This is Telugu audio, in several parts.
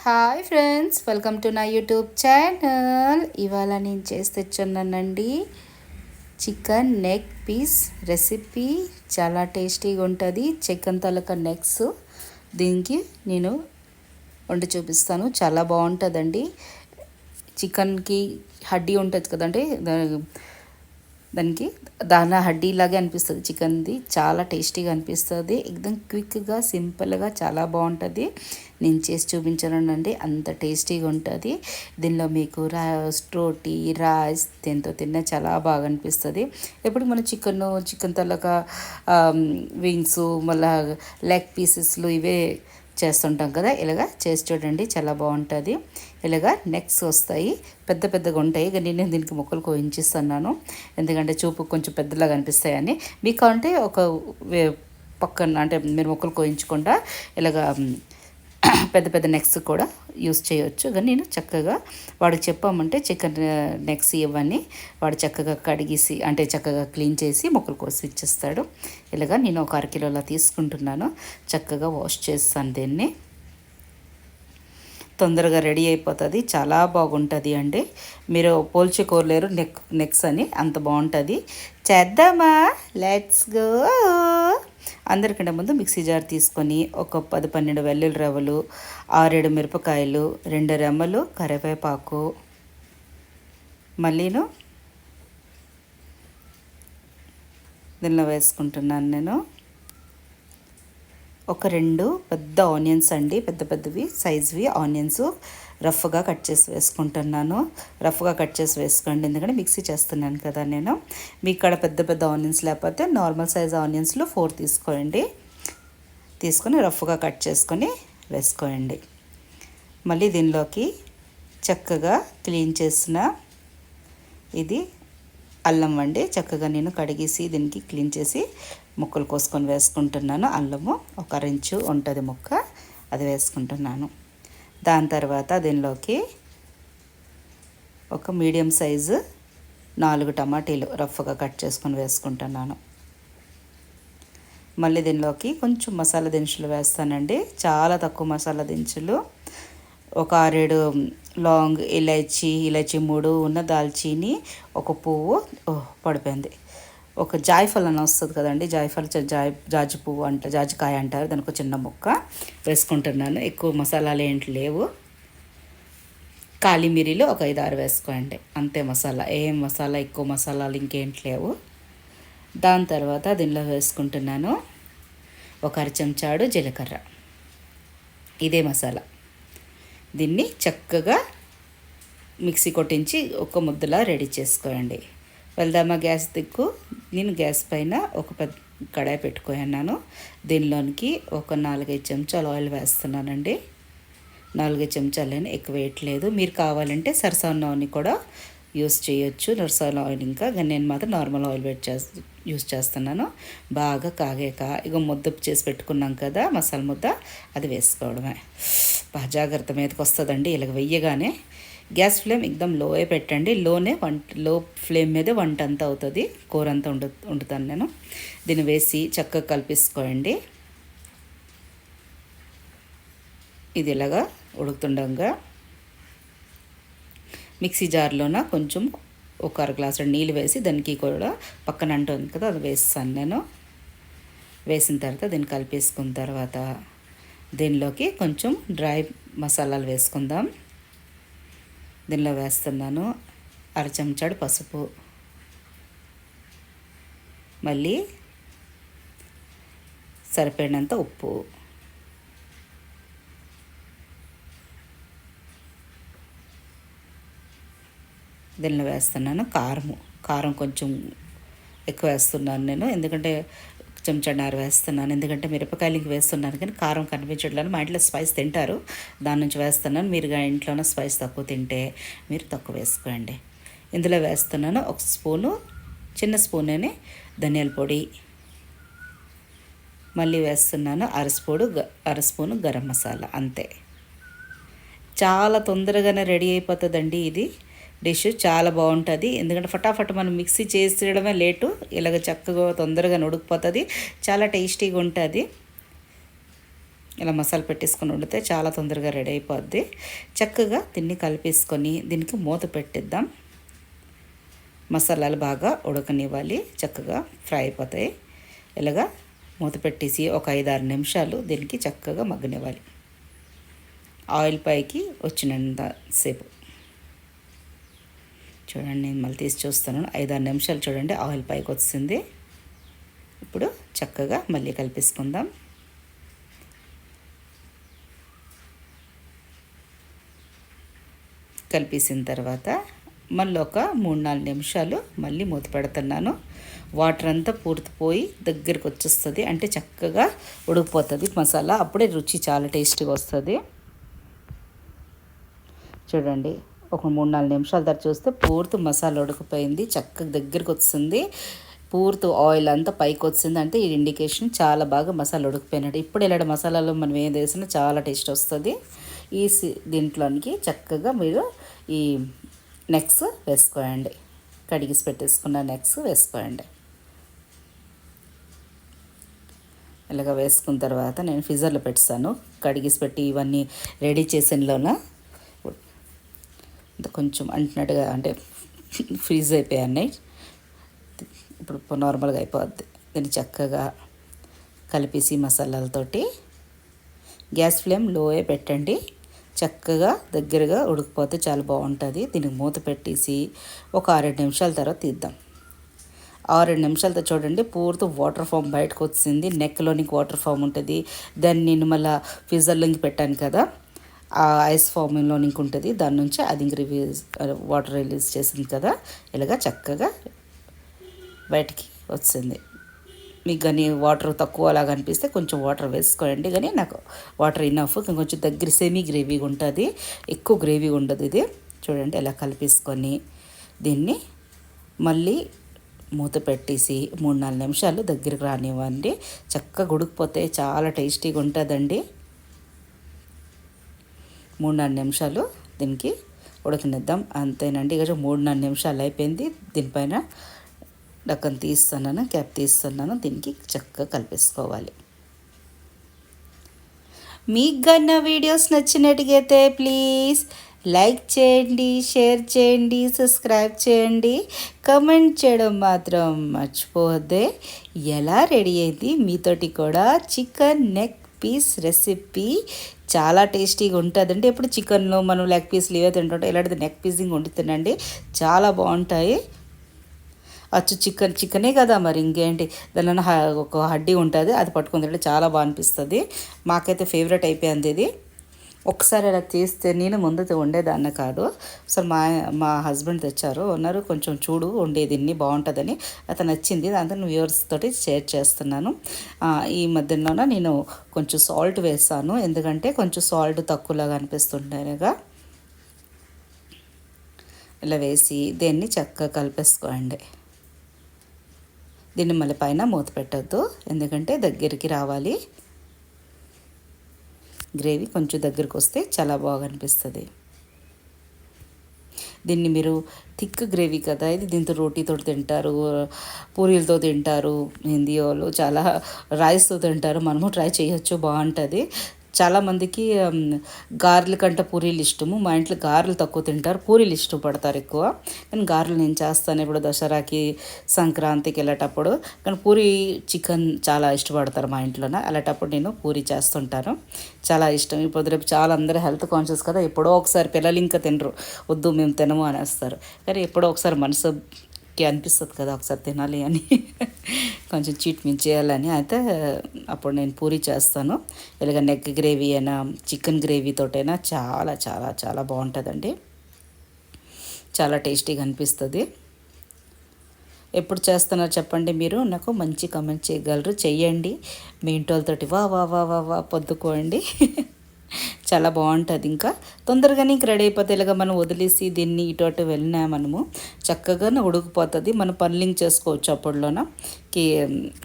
హాయ్ ఫ్రెండ్స్, వెల్కమ్ టు నా యూట్యూబ్ ఛానల్. ఇవాళ నేను చేసి తెచ్చున్నానండి చికెన్ నెక్ పీస్ రెసిపీ. చాలా టేస్టీగా ఉంటుంది. చికెన్ తలక నెక్స్ దీనికి నేను వండి చూపిస్తాను. చాలా బాగుంటుందండి. చికెన్కి హడ్డీ ఉంటుంది కదండి, దానికి దాని హడ్డీలాగే అనిపిస్తుంది. చికెన్ది చాలా టేస్టీగా అనిపిస్తుంది. ఎక్దమ్ క్విక్గా సింపుల్గా చాలా బాగుంటుంది. నేను చేసి చూపించానండి, అంత టేస్టీగా ఉంటుంది. దీనిలో మీకు రోటీ రైస్ దీంతో తిన్నా చాలా బాగా అనిపిస్తుంది. ఎప్పుడు మన చికెన్ తలక వింగ్స్, మళ్ళీ లెగ్ పీసెస్లు ఇవే చేస్తుంటాం కదా. ఇలాగా చేసి చూడండి, చాలా బాగుంటుంది. ఇలాగా నెక్స్ వస్తాయి, పెద్ద పెద్దగా ఉంటాయి. ఇక నేను దీనికి ముక్కలు కోయించిస్తున్నాను, ఎందుకంటే చూపు కొంచెం పెద్దలాగా అనిపిస్తాయని. మీకు అంటే ఒక పక్కన అంటే మీరు ముక్కలు కోయించకుండా ఇలాగా పెద్ద పెద్ద నెక్స్ కూడా యూస్ చేయవచ్చు. కానీ నేను చక్కగా వాడికి చెప్పామంటే చికెన్ నెక్స్ ఇవన్నీ వాడు చక్కగా కడిగేసి అంటే చక్కగా క్లీన్ చేసి ముక్కలు కోసి ఇచ్చేస్తాడు. ఇలాగా నేను ఒక అరకిలోలా తీసుకుంటున్నాను. చక్కగా వాష్ చేస్తాను. దీన్ని తొందరగా రెడీ అయిపోతుంది. చాలా బాగుంటుంది అండి. మీరు పోల్చుకోలేరు నెక్స్ అని, అంత బాగుంటుంది. చేద్దామా? Let's go. అందరికంటే ముందు మిక్సీ జార్ తీసుకొని ఒక 10-12 వెల్లుల్లి రవ్వలు, 6-7 మిరపకాయలు, 2 రెమ్మలు కరివేపాకు, మళ్ళీను దీనిలో వేసుకుంటున్నాను నేను ఒక 2 పెద్ద ఆనియన్స్ అండి, పెద్ద పెద్దవి సైజ్వి ఆనియన్స్ రఫ్గా కట్ చేసి వేసుకుంటున్నాను. రఫ్గా కట్ చేసి వేసుకోండి, ఎందుకంటే మిక్సీ చేస్తున్నాను కదా నేను. మీ ఇక్కడ పెద్ద పెద్ద ఆనియన్స్ లేకపోతే నార్మల్ సైజ్ ఆనియన్స్లో 4 తీసుకోండి. తీసుకొని రఫ్గా కట్ చేసుకొని వేసుకోండి. మళ్ళీ దీనిలోకి చక్కగా క్లీన్ చేసిన ఇది అల్లం అండి. చక్కగా నేను కడిగేసి దీనికి క్లీన్ చేసి ముక్కలు కోసుకొని వేసుకుంటున్నాను. అల్లము ఒక 1 ఇంచు ఉంటుంది ముక్క, అది వేసుకుంటున్నాను. దాని తర్వాత దీనిలోకి ఒక మీడియం సైజు 4 టమాటీలు రఫ్గా కట్ చేసుకొని వేసుకుంటున్నాను. మళ్ళీ దీనిలోకి కొంచెం మసాలా దినుసులు వేస్తానండి, చాలా తక్కువ మసాలా దినుసులు. ఒక 6-7 లాంగ్ ఇలాచీ 3 ఉన్న దాల్చీని, ఒక పువ్వు పడిపోయింది, ఒక జాయిఫల్ అని వస్తుంది కదండి, జాజి పువ్వు జాజికాయ అంటారు, దానికి ఒక చిన్న ముక్క వేసుకుంటున్నాను. ఎక్కువ మసాలాలు ఏంటి లేవు. కాళీ మిరీలు ఒక 5-6 వేసుకోండి, అంతే మసాలా. ఏం మసాలా ఎక్కువ మసాలాలు ఇంకేంటి లేవు. దాని తర్వాత దీనిలో వేసుకుంటున్నాను ఒక 1/2 చెంచాడు జీలకర్ర. ఇదే మసాలా. దీన్ని చక్కగా మిక్సీ కొట్టించి ఒక ముద్దలా రెడీ చేసుకోండి. వెళ్దామా గ్యాస్ దిక్కు. నేను గ్యాస్ పైన ఒక పెద్ద కడాయి పెట్టుకున్నాను. దీనిలోనికి ఒక 4-5 చెంచాలు ఆయిల్ వేస్తున్నానండి. 4 చెంచాలని ఎక్కువ వేయట్లేదు. మీరు కావాలంటే సరసాన్న ఆయిల్ని కూడా యూస్ చేయొచ్చు. నర్సాల ఆయిల్ ఇంకా నేను మాత్రం నార్మల్ ఆయిల్ యూస్ చేస్తున్నాను. బాగా కాగాక ఇక ముద్ద చేసి పెట్టుకున్నాం కదా మసాలా ముద్ద, అది వేసుకోవడమే. బాగా జాగ్రత్త మీదకి వస్తుందండి. ఇలాగ వెయ్యగానే గ్యాస్ ఫ్లేమ్ ఎక్దమ్ లోయే పెట్టండి. లో ఫ్లేమ్ మీదే వంట అంతా అవుతుంది, కూర అంతా వండుతాను నేను. దీన్ని వేసి చక్కగా కలిపేసుకోండి. ఇది ఇలాగా ఉడుకుతుండగా మిక్సీ జార్లోన కొంచెం ఒక 1/2 గ్లాసు నీళ్ళు వేసి దానికి కూడా పక్కన అంటుంది కదా, అది వేస్తాను నేను. వేసిన తర్వాత దీన్ని కలిపేసుకున్న తర్వాత దీనిలోకి కొంచెం డ్రై మసాలాలు వేసుకుందాం. దీనిలో వేస్తున్నాను 1/2 చెంచాడు పసుపు, మళ్ళీ సరిపడినంత ఉప్పు, దీనిలో వేస్తున్నాను కారం కొంచెం ఎక్కువ వేస్తున్నాను నేను, ఎందుకంటే చెంచాన్నర వేస్తున్నాను. ఎందుకంటే మిరపకాయలకి వేస్తున్నాను కానీ కారం కనిపించట్లేదు. మా ఇంట్లో స్పైస్ తింటారు, దాని నుంచి వేస్తున్నాను. మీరు ఇంట్లోనే స్పైస్ తక్కువ తింటే మీరు తక్కువ వేసుకోండి. ఇందులో వేస్తున్నాను ఒక స్పూను, చిన్న స్పూన్ ధనియాల పొడి, మళ్ళీ వేస్తున్నాను 1/2 స్పూను గరం మసాలా. అంతే, చాలా తొందరగానే రెడీ అయిపోతుందండి. ఇది డిష్ చాలా బాగుంటుంది, ఎందుకంటే ఫటాఫట్ మనం మిక్సీ చేసేయడమే లేటు. ఇలాగ చక్కగా తొందరగా ఉడికిపోతుంది, చాలా టేస్టీగా ఉంటుంది. ఇలా మసాలా పెట్టేసుకొని వండితే చాలా తొందరగా రెడీ అయిపోద్ది. చక్కగా దీన్ని కలిపేసుకొని దీనికి మూత పెట్టిద్దాం. మసాలాలు బాగా ఉడకనివ్వాలి, చక్కగా ఫ్రై అయిపోతాయి. ఇలాగా మూత పెట్టేసి ఒక 5-6 నిమిషాలు దీనికి చక్కగా మగ్గనివ్వాలి. ఆయిల్ పైకి వచ్చినంత సేపు చూడండి, నేను మళ్ళీ తీసి చూస్తాను. 5-6 నిమిషాలు చూడండి, ఆయిల్ పైకి వచ్చింది. ఇప్పుడు చక్కగా మళ్ళీ కలిపేసుకుందాం. కలిపేసిన తర్వాత మళ్ళీ ఒక 3-4 నిమిషాలు మళ్ళీ మూత పెడుతున్నాను. వాటర్ అంతా పూర్తిపోయి దగ్గరికి వచ్చేస్తుంది, అంటే చక్కగా ఉడికిపోతుంది మసాలా. అప్పుడే రుచి చాలా టేస్టీగా వస్తుంది. చూడండి, ఒక 3-4 నిమిషాల తర్వాత చూస్తే పూర్తి మసాలా ఉడికిపోయింది, చక్కగా దగ్గరికి వస్తుంది. పూర్తి ఆయిల్ అంతా పైకి వచ్చింది అంటే ఈ ఇండికేషన్ చాలా బాగా మసాలా ఉడికిపోయినట్టు. ఇప్పుడు ఇలాంటి మసాలాలో మనం ఏం వేసినా చాలా టేస్ట్ వస్తుంది. ఈ దీంట్లోనికి చక్కగా మీరు ఈ నెక్స్ వేసుకోండి, కడిగిసి పెట్టేసుకున్న నెక్స్ వేసుకోండి. ఇలాగ వేసుకున్న తర్వాత నేను ఫ్రీజర్లో పెట్టాను. కడిగిసి పెట్టి ఇవన్నీ రెడీ చేసినలోన కొంచెం అంటున్నట్టుగా అంటే ఫ్రీజ్ అయిపోయాయి. ఇప్పుడు నార్మల్గా అయిపోద్ది. దీన్ని చక్కగా కలిపేసి మసాలాలతోటి గ్యాస్ ఫ్లేమ్ లోయే పెట్టండి. చక్కగా దగ్గరగా ఉడికిపోతే చాలా బాగుంటుంది. దీనికి మూత పెట్టేసి ఒక 6-7 నిమిషాల తర్వాత తీద్దాం. 6-7 నిమిషాలతో చూడండి పూర్తి వాటర్ ఫామ్ బయటకు వచ్చింది. నెక్లోనికి వాటర్ ఫామ్ ఉంటుంది. దాన్ని నేను మళ్ళీ ఫ్రీజర్లోకి పెట్టాను కదా, ఆ ఐస్ ఫామ్లోనికి ఉంటుంది. దాని నుంచి అది ఇంక వాటర్ రిలీజ్ చేసింది కదా, ఇలాగా చక్కగా బయటికి వచ్చింది. మీకు కానీ వాటర్ తక్కువ అలాగా అనిపిస్తే కొంచెం వాటర్ వేసుకోండి, కానీ నాకు వాటర్ ఇనఫ్. కొంచెం దగ్గర సెమీ గ్రేవీగా ఉంటుంది, ఎక్కువ గ్రేవీ ఉండదు ఇది. చూడండి ఎలా కలిపేసుకొని దీన్ని మళ్ళీ మూత పెట్టేసి 3-4 నిమిషాలు దగ్గరికి రానివ్వండి. చక్కగా ఉడికిపోతే చాలా టేస్టీగా ఉంటుందండి. 3-4 నిమిషాలు దీనికి ఉడకనిద్దాం, అంతేనండి. ఇక 3-4 నిమిషాలు అయిపోయింది. దీనిపైన డక్కన్ తీస్తున్నాను, క్యాప్ తీస్తున్నాను. దీనికి చక్కగా కలిపేసుకోవాలి. మీకు కన్నా వీడియోస్ నచ్చినట్టుగైతే ప్లీజ్ లైక్ చేయండి, షేర్ చేయండి, సబ్స్క్రైబ్ చేయండి, కమెంట్ చేయడం మాత్రం మర్చిపోవద్దే. ఎలా రెడీ అయింది మీతోటి కూడా చికెన్ నెక్ పీస్ రెసిపీ చాలా టేస్టీగా ఉంటుందండి. ఎప్పుడు చికెన్లో మనం లెగ్ పీస్లు ఇవే తింటుంటాం, ఇలాంటిది నెక్ పీసింగ్ వండుతుందండి, చాలా బాగుంటాయి. అచ్చు చికెనే కదా మరి ఇంకేంటి, దానిలో ఒక హడ్డీ ఉంటుంది, అది పట్టుకుని తింటే చాలా బాగా అనిపిస్తుంది. మాకైతే ఫేవరెట్ అయిపోయింది ఇది. ఒకసారి అలా చేస్తే నేను ముందు వండేదాన్ని కాదు, అసలు మా హస్బెండ్ తెచ్చారు, ఉన్నారు కొంచెం చూడు వండేది ఇన్ని బాగుంటుందని, అతను నచ్చింది. దాంతో వ్యూవర్స్ తోటి షేర్ చేస్తున్నాను. ఈ మధ్యలోనే నేను కొంచెం సాల్ట్ వేస్తాను, ఎందుకంటే కొంచెం సాల్ట్ తక్కువలాగా అనిపిస్తుండేగా. ఇలా వేసి దీన్ని చక్కగా కలిపేసుకోండి. దీన్ని మళ్ళీ పైన మూత పెట్టద్దు, ఎందుకంటే దగ్గరికి రావాలి. గ్రేవీ కొంచెం దగ్గరికి వస్తే చాలా బాగా అనిపిస్తుంది. దీన్ని మీరు థిక్ గ్రేవీ కదా ఇది, దీంతో రోటీతో తింటారు, పూరీలతో తింటారు, హిందీ వాళ్ళు చాలా రైస్తో తింటారు. మనము ట్రై చేయొచ్చు, బాగుంటుంది. చాలామందికి గారెల కంటే పూరీలు ఇష్టము. మా ఇంట్లో గారెలు తక్కువ తింటారు, పూరీలు ఇష్టపడతారు ఎక్కువ. కానీ గారెలు నేను చేస్తాను ఇప్పుడు దసరాకి, సంక్రాంతికి వెళ్ళేటప్పుడు. కానీ పూరి చికెన్ చాలా ఇష్టపడతారు మా ఇంట్లోనే, అలాంటప్పుడు నేను పూరి చేస్తుంటాను, చాలా ఇష్టం. ఇప్పుడు రేపు చాలా అందరూ హెల్త్ కాన్షియస్ కదా, ఎప్పుడో ఒకసారి పిల్లలు ఇంకా తినరు, వద్దు మేము తినము అనేస్తారు. కానీ ఎప్పుడో ఒకసారి మనసుకి అనిపిస్తుంది కదా ఒకసారి తినాలి అని, కొంచెం చీట్ మేము చేయాలని. అయితే అప్పుడు నేను పూరి చేస్తాను. ఇలాగ నెక్ గ్రేవీ అయినా చికెన్ గ్రేవీతోటైనా చాలా చాలా చాలా బాగుంటుందండి, చాలా టేస్టీగా అనిపిస్తుంది. ఎప్పుడు చేస్తున్నారో చెప్పండి, మీరు నాకు మంచి కామెంట్ చేయగలరు, చెయ్యండి. మీ ఇంటి వా వా వా వా వా పొద్దుకోండి. చాలా బాగుంటుంది. ఇంకా తొందరగానే ఇంక రెడీ అయిపోతే ఇలాగ మనం వదిలేసి దీన్ని ఇటు అటు వెళ్ళినా మనము చక్కగానే ఉడికిపోతుంది. మనం పన్లింగ్ చేసుకోవచ్చు అప్పట్లోనకి,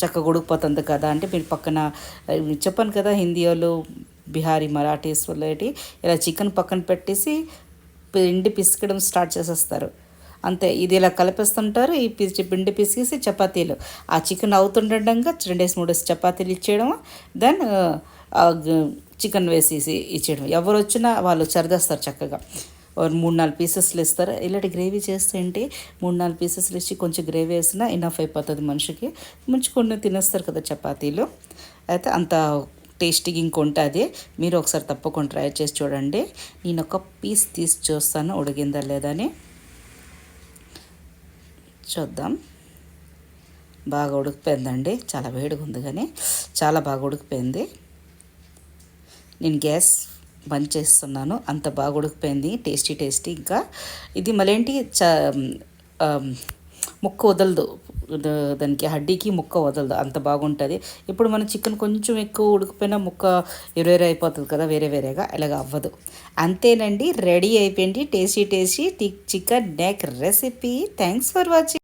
చక్కగా ఉడికిపోతుంది కదా. అంటే మీరు పక్కన చెప్పాను కదా, హిందీ వాళ్ళు, బిహారీ, మరాఠీస్ వాళ్ళేటి ఇలా చికెన్ పక్కన పెట్టేసి పిండి పిసికడం స్టార్ట్ చేసేస్తారు. అంతే, ఇది ఇలా కలిపేస్తుంటారు. ఈ పిండి పిసికేసి చపాతీలు, ఆ చికెన్ అవుతుండగా 2-3 చపాతీలు ఇచ్చేయడం, దెన్ చికెన్ వేసేసి ఇచ్చేయడం. ఎవరు వచ్చినా వాళ్ళు సర్దేస్తారు చక్కగా. 3-4 పీసెస్లు ఇస్తారు. ఇలాంటి గ్రేవీ చేస్తే ఏంటి 3-4 పీసెస్లు ఇచ్చి కొంచెం గ్రేవీ వేసినా ఇనఫ్ అయిపోతుంది మనిషికి. ముంచుకొని తినేస్తారు కదా చపాతీలు. అయితే అంత టేస్టీగా ఇంకొంటుంది. మీరు ఒకసారి తప్పకుండా ట్రై చేసి చూడండి. నేను ఒక పీస్ తీసి చూస్తాను ఉడికిందా లేదా అని. చూద్దాం. బాగా ఉడికిపోయిందండి. చాలా వేడిగా ఉంది కానీ చాలా బాగా ఉడికిపోయింది. నేను గ్యాస్ బంద్ చేస్తున్నాను. అంత బాగా ఉడికిపోయింది. టేస్టీ. ఇంకా ఇది మళ్ళేంటి ముక్క వదలదు, దానికి హడ్డీకి ముక్క వదలదు, అంత బాగుంటుంది. ఇప్పుడు మన చికెన్ కొంచెం ఎక్కువ ఉడికిపోయినా ముక్క వేరే అయిపోతుంది కదా, వేరేగా ఇలాగ అవ్వదు. అంతేనండి, రెడీ అయిపోయింది tasty chicken neck recipe. Thanks for watching.